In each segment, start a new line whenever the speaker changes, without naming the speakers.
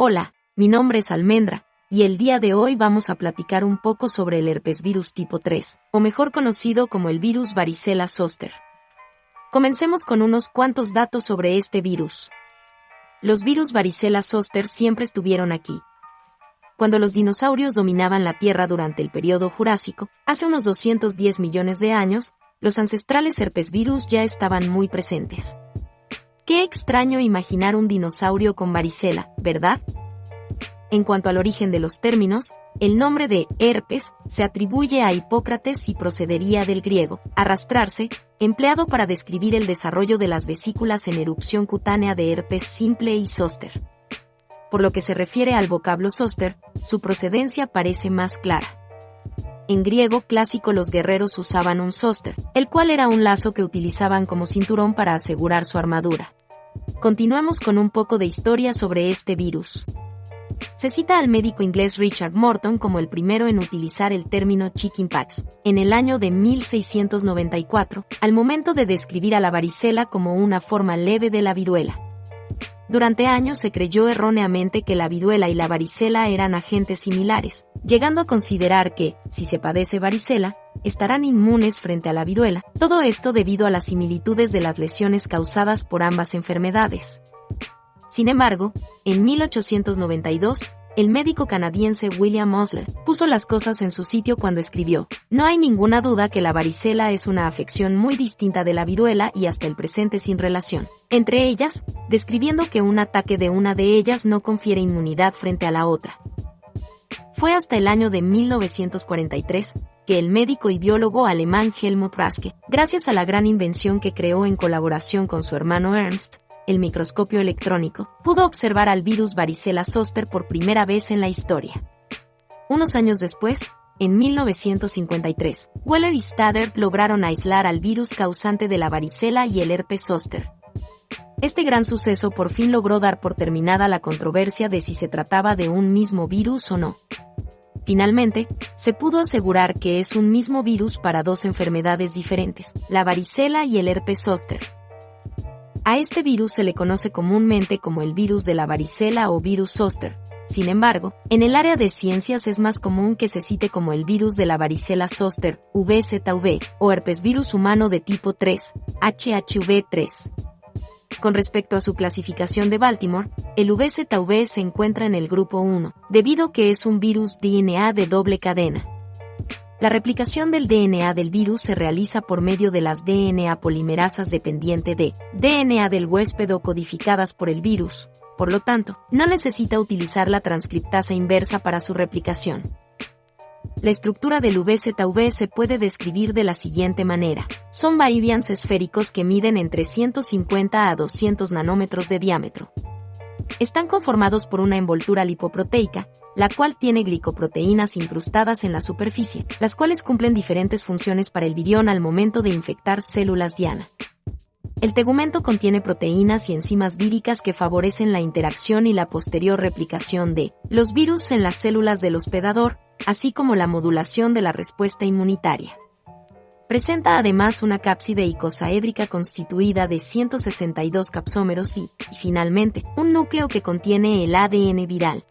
Hola, mi nombre es Almendra, y el día de hoy vamos a platicar un poco sobre el herpesvirus tipo 3, o mejor conocido como el virus varicela zoster. Comencemos con unos cuantos datos sobre este virus. Los virus varicela zoster siempre estuvieron aquí. Cuando los dinosaurios dominaban la Tierra durante el período Jurásico, hace unos 210 millones de años, los ancestrales herpesvirus ya estaban muy presentes. Qué extraño imaginar un dinosaurio con varicela, ¿verdad? En cuanto al origen de los términos, el nombre de herpes se atribuye a Hipócrates y procedería del griego arrastrarse, empleado para describir el desarrollo de las vesículas en erupción cutánea de herpes simple y zóster. Por lo que se refiere al vocablo zóster, su procedencia parece más clara. En griego clásico los guerreros usaban un zóster, el cual era un lazo que utilizaban como cinturón para asegurar su armadura. Continuamos con un poco de historia sobre este virus. Se cita al médico inglés Richard Morton como el primero en utilizar el término chickenpox, en el año de 1694, al momento de describir a la varicela como una forma leve de la viruela. Durante años se creyó erróneamente que la viruela y la varicela eran agentes similares, llegando a considerar que, si se padece varicela, estarán inmunes frente a la viruela, todo esto debido a las similitudes de las lesiones causadas por ambas enfermedades. Sin embargo, en 1892, el médico canadiense William Osler puso las cosas en su sitio cuando escribió: "No hay ninguna duda que la varicela es una afección muy distinta de la viruela y hasta el presente sin relación entre ellas, describiendo que un ataque de una de ellas no confiere inmunidad frente a la otra". Fue hasta el año de 1943 que el médico y biólogo alemán Helmut Raschke, gracias a la gran invención que creó en colaboración con su hermano Ernst, el microscopio electrónico, pudo observar al virus varicela zoster por primera vez en la historia. Unos años después, en 1953, Weller y Stoddard lograron aislar al virus causante de la varicela y el herpes zoster. Este gran suceso por fin logró dar por terminada la controversia de si se trataba de un mismo virus o no. Finalmente, se pudo asegurar que es un mismo virus para dos enfermedades diferentes, la varicela y el herpes zoster. A este virus se le conoce comúnmente como el virus de la varicela o virus zoster. Sin embargo, en el área de ciencias es más común que se cite como el virus de la varicela zoster, VZV, o herpesvirus humano de tipo 3, HHV3. Con respecto a su clasificación de Baltimore, el VZV se encuentra en el grupo 1, debido a que es un virus DNA de doble cadena. La replicación del DNA del virus se realiza por medio de las DNA polimerasas dependiente de DNA del huésped o codificadas por el virus. Por lo tanto, no necesita utilizar la transcriptasa inversa para su replicación. La estructura del VZV se puede describir de la siguiente manera. Son variants esféricos que miden entre 150 a 200 nanómetros de diámetro. Están conformados por una envoltura lipoproteica, la cual tiene glicoproteínas incrustadas en la superficie, las cuales cumplen diferentes funciones para el virión al momento de infectar células diana. El tegumento contiene proteínas y enzimas víricas que favorecen la interacción y la posterior replicación de los virus en las células del hospedador, así como la modulación de la respuesta inmunitaria. Presenta además una cápside icosaédrica constituida de 162 capsómeros y, finalmente, un núcleo que contiene el ADN viral.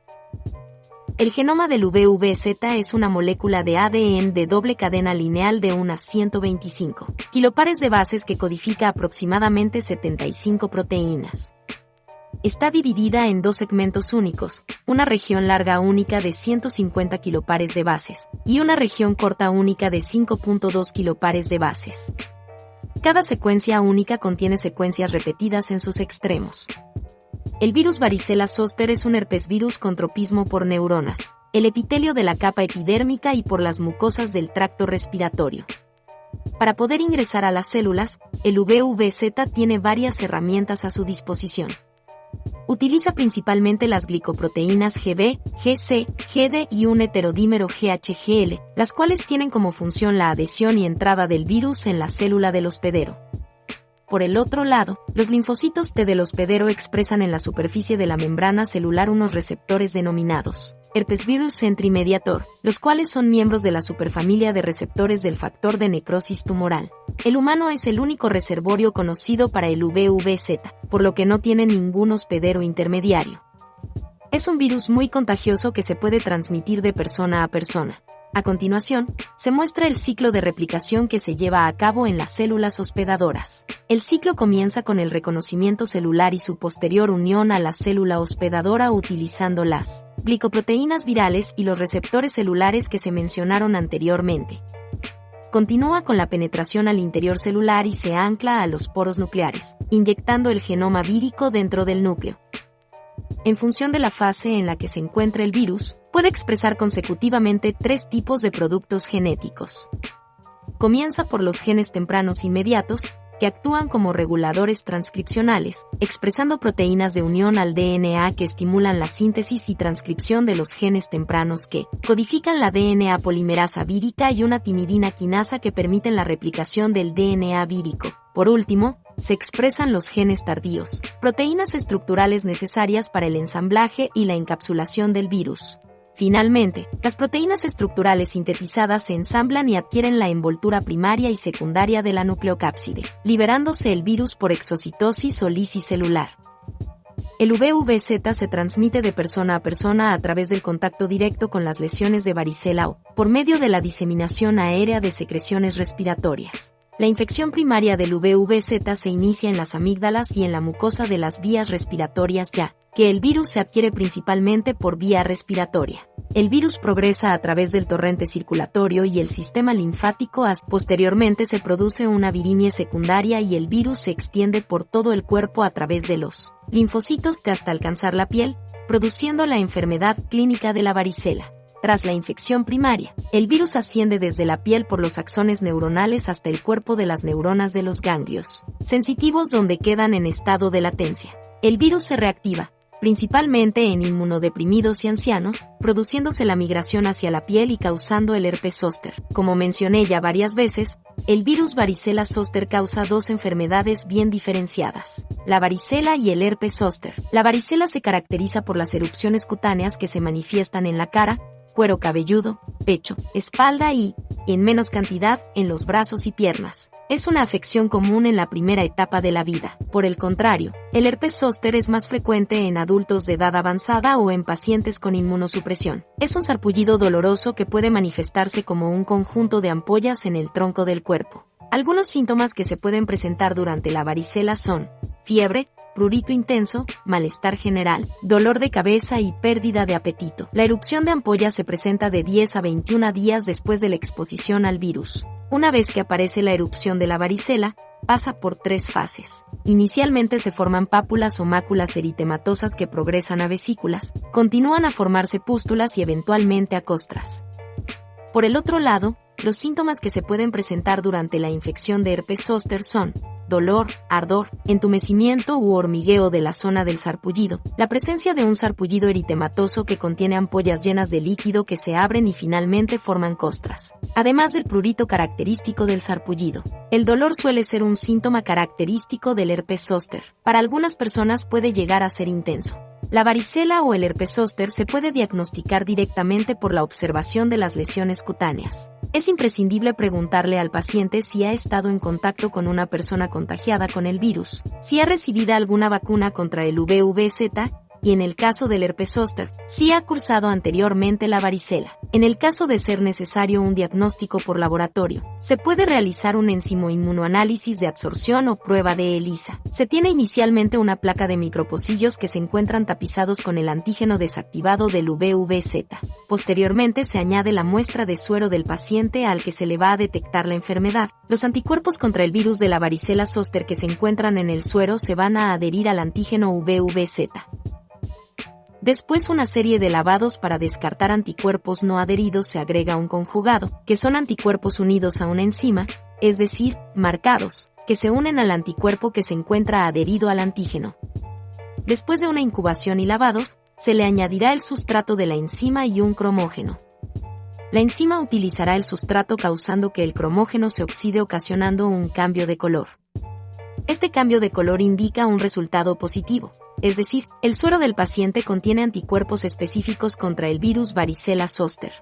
El genoma del VVZ es una molécula de ADN de doble cadena lineal de unas 125 kilopares de bases que codifica aproximadamente 75 proteínas. Está dividida en dos segmentos únicos, una región larga única de 150 kilopares de bases y una región corta única de 5.2 kilopares de bases. Cada secuencia única contiene secuencias repetidas en sus extremos. El virus varicela zoster es un herpesvirus con tropismo por neuronas, el epitelio de la capa epidérmica y por las mucosas del tracto respiratorio. Para poder ingresar a las células, el VVZ tiene varias herramientas a su disposición. Utiliza principalmente las glicoproteínas Gb, Gc, Gd y un heterodímero GHGL, las cuales tienen como función la adhesión y entrada del virus en la célula del hospedero. Por el otro lado, los linfocitos T del hospedero expresan en la superficie de la membrana celular unos receptores denominados herpesvirus Sentry Mediator, los cuales son miembros de la superfamilia de receptores del factor de necrosis tumoral. El humano es el único reservorio conocido para el VVZ, por lo que no tiene ningún hospedero intermediario. Es un virus muy contagioso que se puede transmitir de persona a persona. A continuación, se muestra el ciclo de replicación que se lleva a cabo en las células hospedadoras. El ciclo comienza con el reconocimiento celular y su posterior unión a la célula hospedadora utilizando las glicoproteínas virales y los receptores celulares que se mencionaron anteriormente. Continúa con la penetración al interior celular y se ancla a los poros nucleares, inyectando el genoma vírico dentro del núcleo. En función de la fase en la que se encuentra el virus, puede expresar consecutivamente 3 tipos de productos genéticos. Comienza por los genes tempranos inmediatos, que actúan como reguladores transcripcionales, expresando proteínas de unión al DNA que estimulan la síntesis y transcripción de los genes tempranos que codifican la DNA polimerasa vírica y una timidina quinasa que permiten la replicación del DNA vírico. Por último, se expresan los genes tardíos, proteínas estructurales necesarias para el ensamblaje y la encapsulación del virus. Finalmente, las proteínas estructurales sintetizadas se ensamblan y adquieren la envoltura primaria y secundaria de la nucleocápside, liberándose el virus por exocitosis o lisis celular. El VVZ se transmite de persona a persona a través del contacto directo con las lesiones de varicela o por medio de la diseminación aérea de secreciones respiratorias. La infección primaria del VVZ se inicia en las amígdalas y en la mucosa de las vías respiratorias ya que el virus se adquiere principalmente por vía respiratoria. El virus progresa a través del torrente circulatorio y el sistema linfático posteriormente se produce una virimia secundaria y el virus se extiende por todo el cuerpo a través de los linfocitos hasta alcanzar la piel, produciendo la enfermedad clínica de la varicela. Tras la infección primaria, el virus asciende desde la piel por los axones neuronales hasta el cuerpo de las neuronas de los ganglios sensitivos donde quedan en estado de latencia. El virus se reactiva, principalmente en inmunodeprimidos y ancianos, produciéndose la migración hacia la piel y causando el herpes zóster. Como mencioné ya varias veces, el virus varicela zóster causa 2 enfermedades bien diferenciadas: la varicela y el herpes zóster. La varicela se caracteriza por las erupciones cutáneas que se manifiestan en la cara, cuero cabelludo, pecho, espalda y, en menos cantidad, en los brazos y piernas. Es una afección común en la primera etapa de la vida. Por el contrario, el herpes zóster es más frecuente en adultos de edad avanzada o en pacientes con inmunosupresión. Es un sarpullido doloroso que puede manifestarse como un conjunto de ampollas en el tronco del cuerpo. Algunos síntomas que se pueden presentar durante la varicela son fiebre, prurito intenso, malestar general, dolor de cabeza y pérdida de apetito. La erupción de ampollas se presenta de 10 a 21 días después de la exposición al virus. Una vez que aparece la erupción de la varicela, pasa por 3 fases. Inicialmente se forman pápulas o máculas eritematosas que progresan a vesículas, continúan a formarse pústulas y eventualmente a costras. Por el otro lado, los síntomas que se pueden presentar durante la infección de herpes zóster son dolor, ardor, entumecimiento u hormigueo de la zona del sarpullido, la presencia de un sarpullido eritematoso que contiene ampollas llenas de líquido que se abren y finalmente forman costras, además del prurito característico del sarpullido. El dolor suele ser un síntoma característico del herpes zóster. Para algunas personas puede llegar a ser intenso. La varicela o el herpes zóster se puede diagnosticar directamente por la observación de las lesiones cutáneas. Es imprescindible preguntarle al paciente si ha estado en contacto con una persona contagiada con el virus, si ha recibido alguna vacuna contra el VVZ y, en el caso del herpes zóster, si ha cursado anteriormente la varicela. En el caso de ser necesario un diagnóstico por laboratorio, se puede realizar un enzimoinmunoanálisis de absorción o prueba de ELISA. Se tiene inicialmente una placa de micropocillos que se encuentran tapizados con el antígeno desactivado del VVZ. Posteriormente se añade la muestra de suero del paciente al que se le va a detectar la enfermedad. Los anticuerpos contra el virus de la varicela zóster que se encuentran en el suero se van a adherir al antígeno VVZ. Después una serie de lavados para descartar anticuerpos no adheridos se agrega un conjugado, que son anticuerpos unidos a una enzima, es decir, marcados, que se unen al anticuerpo que se encuentra adherido al antígeno. Después de una incubación y lavados, se le añadirá el sustrato de la enzima y un cromógeno. La enzima utilizará el sustrato causando que el cromógeno se oxide ocasionando un cambio de color. Este cambio de color indica un resultado positivo, es decir, el suero del paciente contiene anticuerpos específicos contra el virus varicela zóster.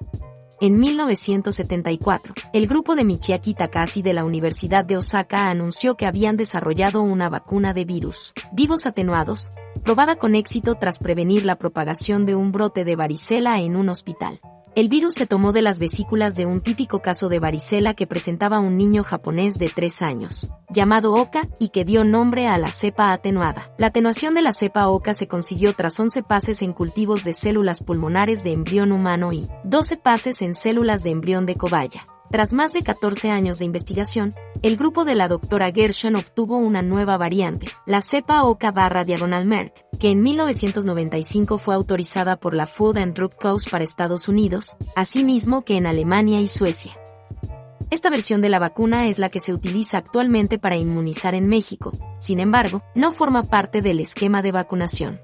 En 1974, el grupo de Michiaki Takahashi de la Universidad de Osaka anunció que habían desarrollado una vacuna de virus vivos atenuados, probada con éxito tras prevenir la propagación de un brote de varicela en un hospital. El virus se tomó de las vesículas de un típico caso de varicela que presentaba un niño japonés de 3 años, llamado Oka, y que dio nombre a la cepa atenuada. La atenuación de la cepa Oka se consiguió tras 11 pases en cultivos de células pulmonares de embrión humano y 12 pases en células de embrión de cobaya. Tras más de 14 años de investigación, el grupo de la doctora Gershon obtuvo una nueva variante, la cepa Oka/Merck, que en 1995 fue autorizada por la Food and Drug Cause para Estados Unidos, asimismo que en Alemania y Suecia. Esta versión de la vacuna es la que se utiliza actualmente para inmunizar en México, sin embargo, no forma parte del esquema de vacunación.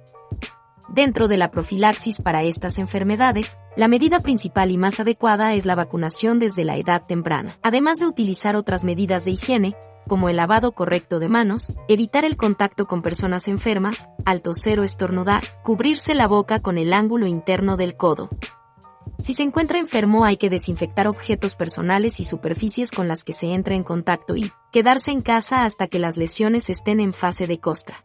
Dentro de la profilaxis para estas enfermedades, la medida principal y más adecuada es la vacunación desde la edad temprana, además de utilizar otras medidas de higiene, como el lavado correcto de manos, evitar el contacto con personas enfermas, al toser o estornudar, cubrirse la boca con el ángulo interno del codo. Si se encuentra enfermo hay que desinfectar objetos personales y superficies con las que se entra en contacto y quedarse en casa hasta que las lesiones estén en fase de costra.